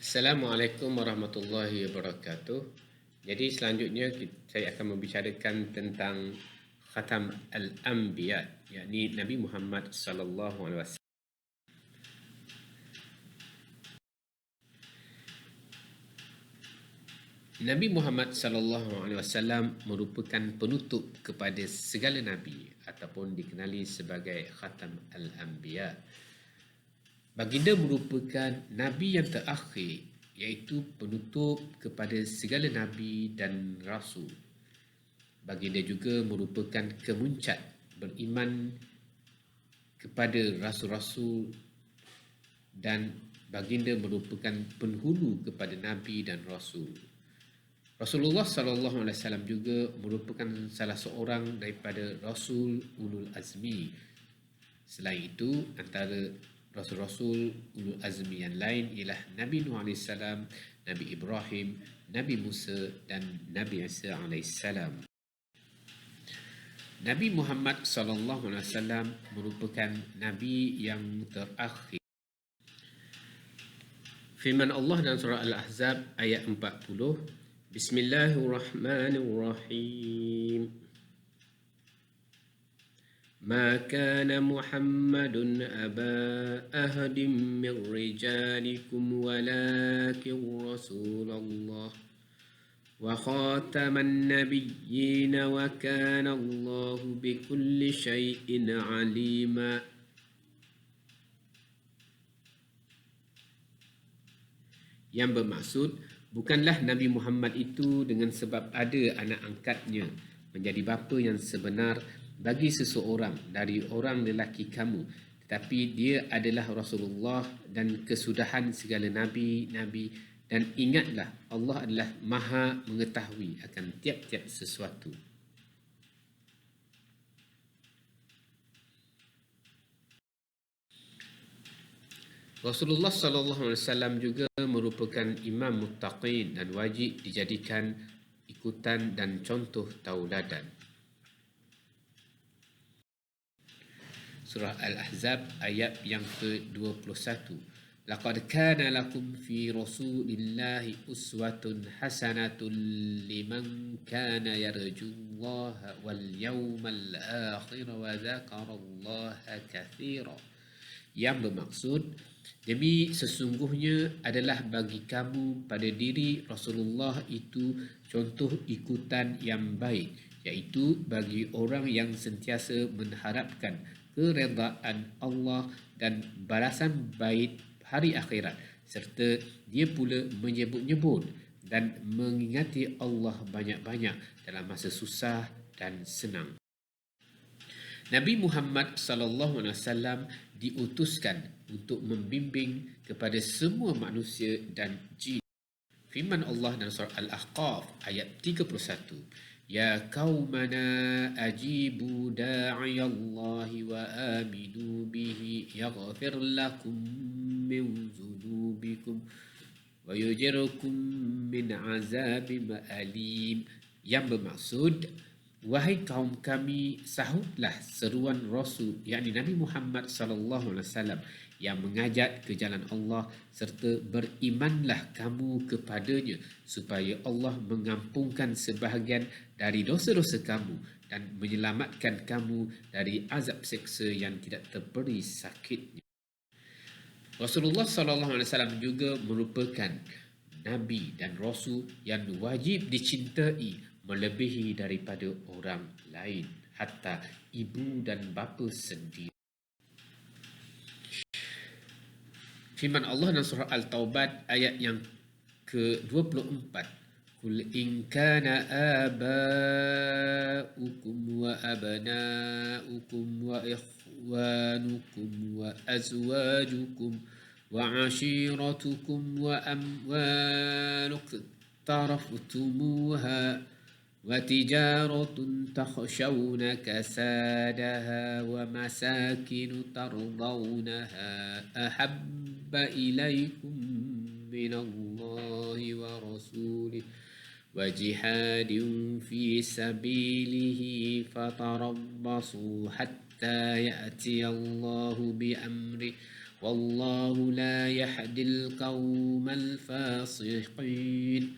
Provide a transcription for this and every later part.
Assalamualaikum warahmatullahi wabarakatuh. Jadi selanjutnya saya akan membicarakan tentang Khatam Al-Anbiya, yakni Nabi Muhammad sallallahu alaihi wasallam. Nabi Muhammad sallallahu alaihi wasallam merupakan penutup kepada segala nabi ataupun dikenali sebagai Khatam Al-Anbiya. Baginda merupakan nabi yang terakhir, iaitu penutup kepada segala nabi dan rasul. Baginda juga merupakan kemuncak beriman kepada rasul-rasul, dan baginda merupakan penghulu kepada nabi dan rasul. Rasulullah sallallahu alaihi wasallam juga merupakan salah seorang daripada rasul ulul azmi. Selain itu, antara rasul-rasul ulul azmi yang lain ialah Nabi Nuh AS, Nabi Ibrahim, Nabi Musa dan Nabi Isa AS. Nabi Muhammad sallallahu alaihi wasallam merupakan nabi yang terakhir. Firman Allah dalam surah Al-Ahzab ayat 40, Bismillahirrahmanirrahim. ما كان محمد أبا أحد من رجالكم ولكن رسول الله وخاتم النبيين وكان الله بكل شيء عليما. Yang bermaksud, bukanlah Nabi Muhammad itu dengan sebab ada anak angkatnya menjadi bapa yang sebenar bagi seseorang dari orang lelaki kamu, tetapi dia adalah Rasulullah dan kesudahan segala nabi-nabi, dan ingatlah Allah adalah Maha mengetahui akan tiap-tiap sesuatu. Rasulullah sallallahu alaihi wasallam juga merupakan imam muttaqin dan wajib dijadikan ikutan dan contoh tauladan. Surah Al-Ahzab ayat yang ke-21. Laqad kana lakum fi Rasulillahi uswatun hasanatun liman kana yarjullaha wal yawmal akhir wa dzakarallaha katsira. Yang bermaksud, demi sesungguhnya adalah bagi kamu pada diri Rasulullah itu contoh ikutan yang baik, iaitu bagi orang yang sentiasa mengharapkan keredaan Allah dan balasan baik hari akhirat, serta dia pula menyebut-nyebut dan mengingati Allah banyak-banyak dalam masa susah dan senang. Nabi Muhammad sallallahu alaihi wasallam diutuskan untuk membimbing kepada semua manusia dan jin. Firman Allah dalam surah Al-Ahqaf ayat 31, Ya qaumana ajibu da'iyallahi wa aminu bihi yaghfir lakum min dhunubikum wa yujirkum min azabim alim. Yang bermaksud, wahai kaum kami, sahutlah seruan Rasul, yakni Nabi Muhammad sallallahu alaihi wasallam yang mengajak ke jalan Allah, serta berimanlah kamu kepadanya supaya Allah mengampunkan sebahagian dari dosa-dosa kamu dan menyelamatkan kamu dari azab seksa yang tidak terberi sakitnya. Rasulullah sallallahu alaihi wasallam juga merupakan nabi dan rasul yang wajib dicintai melebihi daripada orang lain, hatta ibu dan bapa sendiri. Firman Allah dalam surah Al-Taubat ayat yang ke-24, Qul in kana aba'ukum wa abna'ukum wa ikhwanukum wa azwajukum wa ashiratukum wa amwaluk taraftumuha وتجارة تخشون كسادها ومساكن ترضونها أحب إليكم من الله ورسوله وجهاد في سبيله فتربصوا حتى يأتي الله بأمره wallahu la yahdil qaumal fasiqin.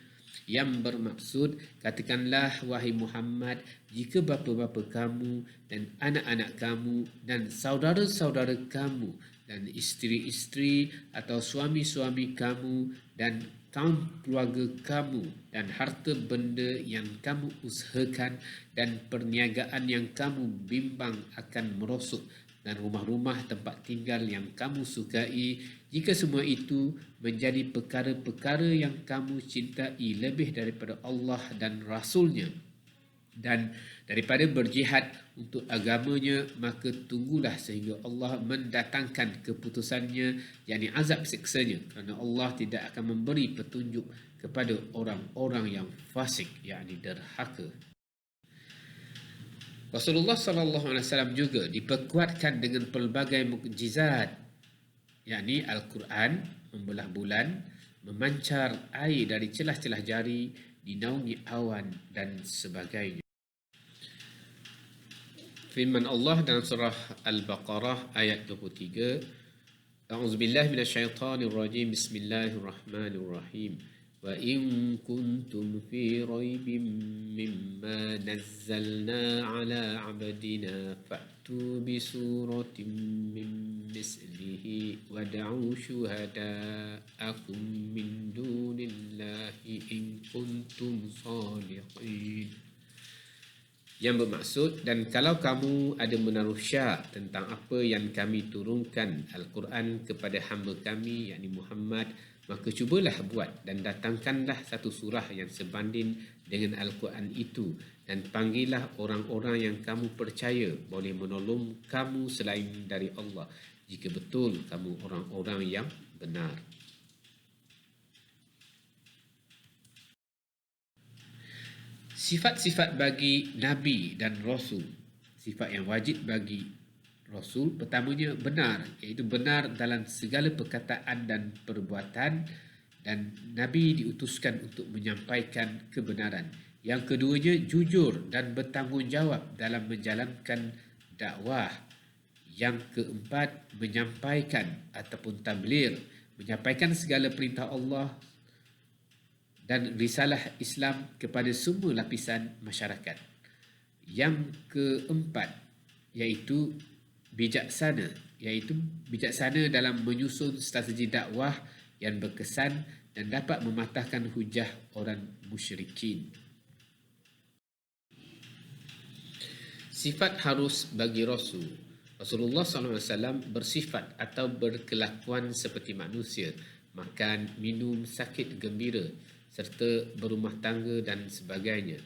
Yang bermaksud, katakanlah wahai Muhammad, jika bapa-bapa kamu dan anak-anak kamu dan saudara-saudara kamu dan isteri-isteri atau suami-suami kamu dan kaum keluarga kamu dan harta benda yang kamu usahakan dan perniagaan yang kamu bimbang akan merosot dan rumah-rumah tempat tinggal yang kamu sukai, jika semua itu menjadi perkara-perkara yang kamu cintai lebih daripada Allah dan Rasulnya dan daripada berjihad untuk agamanya, maka tunggulah sehingga Allah mendatangkan keputusannya, yakni azab siksanya, kerana Allah tidak akan memberi petunjuk kepada orang-orang yang fasik, yakni derhaka. Rasulullah SAW juga diperkuatkan dengan pelbagai mukjizat, yakni Al-Quran, membelah bulan, memancar air dari celah-celah jari, dinaungi awan dan sebagainya. Firman Allah dalam surah Al-Baqarah ayat 23, A'udzubillahi minasyaitonirrajim, Bismillahirrahmanirrahim. Wa in kuntum fi raibin mimma nazzalna ala 'abdina fa'tu bi suratin min mislihi wad'u syuhada'akum min dunillahi in kuntum shadiqin. Yang bermaksud, dan kalau kamu ada menaruh syak tentang apa yang kami turunkan Al-Quran kepada hamba kami, yakni Muhammad, maka cubalah buat dan datangkanlah satu surah yang sebanding dengan Al-Quran itu, dan panggillah orang-orang yang kamu percaya boleh menolong kamu selain dari Allah, jika betul kamu orang-orang yang benar. Sifat-sifat bagi Nabi dan Rasul, sifat yang wajib bagi Rasul, pertamanya benar, iaitu benar dalam segala perkataan dan perbuatan, dan Nabi diutuskan untuk menyampaikan kebenaran. Yang keduanya, jujur dan bertanggungjawab dalam menjalankan dakwah. Yang keempat, menyampaikan ataupun tabligh, menyampaikan segala perintah Allah dan risalah Islam kepada semua lapisan masyarakat. Yang keempat, iaitu bijaksana dalam menyusun strategi dakwah yang berkesan dan dapat mematahkan hujah orang musyrikin. Sifat harus bagi Rasul. Rasulullah SAW bersifat atau berkelakuan seperti manusia, makan, minum, sakit, gembira, serta berumah tangga dan sebagainya.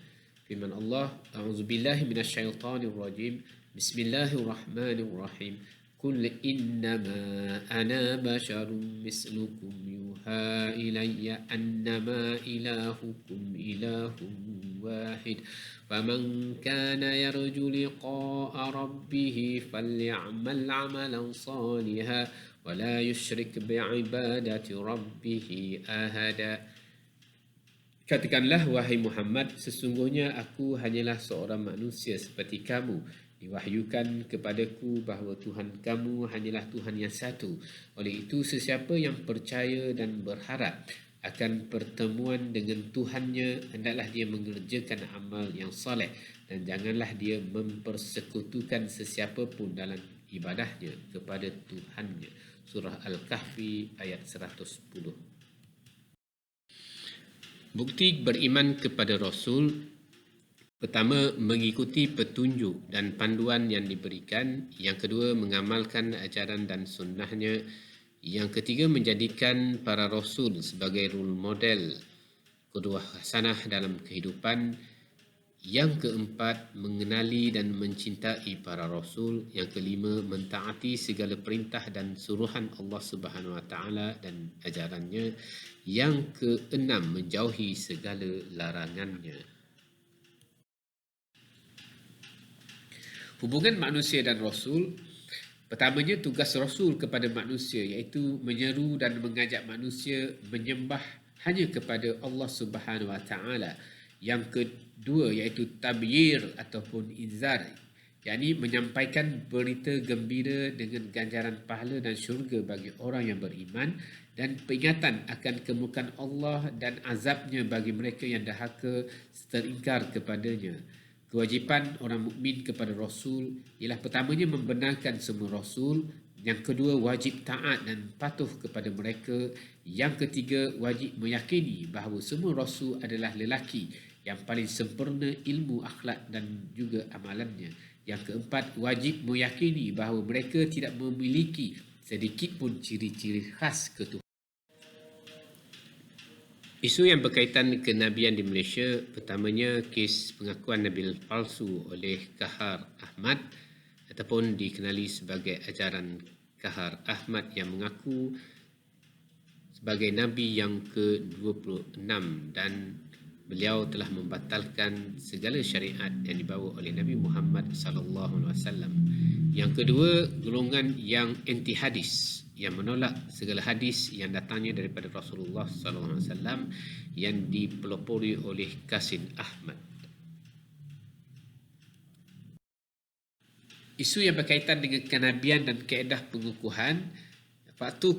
Firman Allah, A'udzubillahi minasyaitonirrajim, Bismillahirrahmanirrahim. Qul innama ana basyarum mislukum yuha ilayya annama ilahukum ilahun wahid. Faman kana yarju liqa'a rabbih faly'amal 'amalan salihan wa la yusyrik bi'ibadati rabbih ahada. Katakanlah wahai Muhammad, sesungguhnya aku hanyalah seorang manusia seperti kamu. Diwahyukan kepadaku bahawa Tuhan kamu hanyalah Tuhan yang satu. Oleh itu, sesiapa yang percaya dan berharap akan pertemuan dengan Tuhannya, hendaklah dia mengerjakan amal yang soleh dan janganlah dia mempersekutukan sesiapa pun dalam ibadahnya kepada Tuhannya. Surah Al-Kahfi ayat 110. Bukti beriman kepada Rasul, pertama, mengikuti petunjuk dan panduan yang diberikan. Yang kedua, mengamalkan ajaran dan sunnahnya. Yang ketiga, menjadikan para Rasul sebagai role model, qudwah hasanah dalam kehidupan. Yang keempat, mengenali dan mencintai para Rasul. Yang kelima, mentaati segala perintah dan suruhan Allah Subhanahu Wa Taala dan ajarannya. Yang keenam, menjauhi segala larangannya. Hubungan manusia dan Rasul. Pertamanya, tugas Rasul kepada manusia iaitu menyeru dan mengajak manusia menyembah hanya kepada Allah Subhanahu Wa Taala. Yang kedua iaitu tabyir ataupun inzar, yakni menyampaikan berita gembira dengan ganjaran pahala dan syurga bagi orang yang beriman dan peringatan akan kemurkaan Allah dan azabnya bagi mereka yang dahaka teringkar kepadanya. Kewajipan orang mukmin kepada Rasul ialah pertamanya membenarkan semua Rasul, yang kedua wajib taat dan patuh kepada mereka, yang ketiga wajib meyakini bahawa semua Rasul adalah lelaki yang paling sempurna ilmu, akhlak dan juga amalannya. Yang keempat, wajib meyakini bahawa mereka tidak memiliki sedikit pun ciri-ciri khas ketuhanan. Isu yang berkaitan kenabian di Malaysia, pertamanya kes pengakuan nabi palsu oleh Kahar Ahmad ataupun dikenali sebagai ajaran Kahar Ahmad yang mengaku sebagai nabi yang ke-26 dan beliau telah membatalkan segala syariat yang dibawa oleh Nabi Muhammad sallallahu alaihi wasallam. Yang kedua, golongan yang anti hadis yang menolak segala hadis yang datangnya daripada Rasulullah sallallahu alaihi wasallam yang dipelopori oleh Qasim Ahmad. Isu yang berkaitan dengan kenabian dan kaedah pengukuhan. Faktor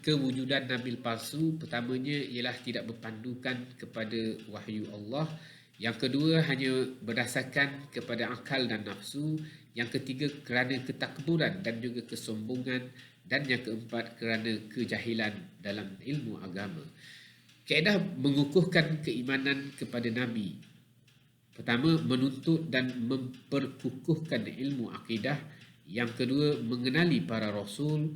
kewujudan nabi palsu pertamanya ialah tidak berpandukan kepada wahyu Allah. Yang kedua, hanya berdasarkan kepada akal dan nafsu. Yang ketiga, kerana ketakburan dan juga kesombongan. Dan yang keempat, kerana kejahilan dalam ilmu agama. Kaedah mengukuhkan keimanan kepada Nabi. Pertama, menuntut dan memperkukuhkan ilmu akidah. Yang kedua, mengenali para Rasul.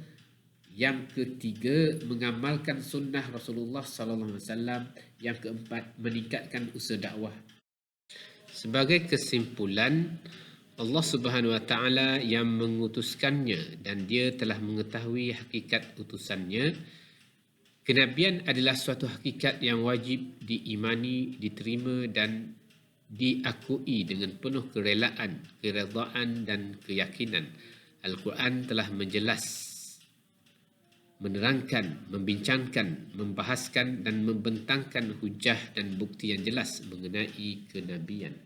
Yang ketiga, mengamalkan sunnah Rasulullah sallallahu alaihi wasallam. Yang keempat, meningkatkan usaha dakwah. Sebagai kesimpulan, Allah Subhanahu wa taala yang mengutuskannya dan dia telah mengetahui hakikat utusannya. Kenabian adalah suatu hakikat yang wajib diimani, diterima dan diakui dengan penuh kerelaan, keredaan dan keyakinan. Al-Quran telah menerangkan, membincangkan, membahaskan dan membentangkan hujah dan bukti yang jelas mengenai kenabian.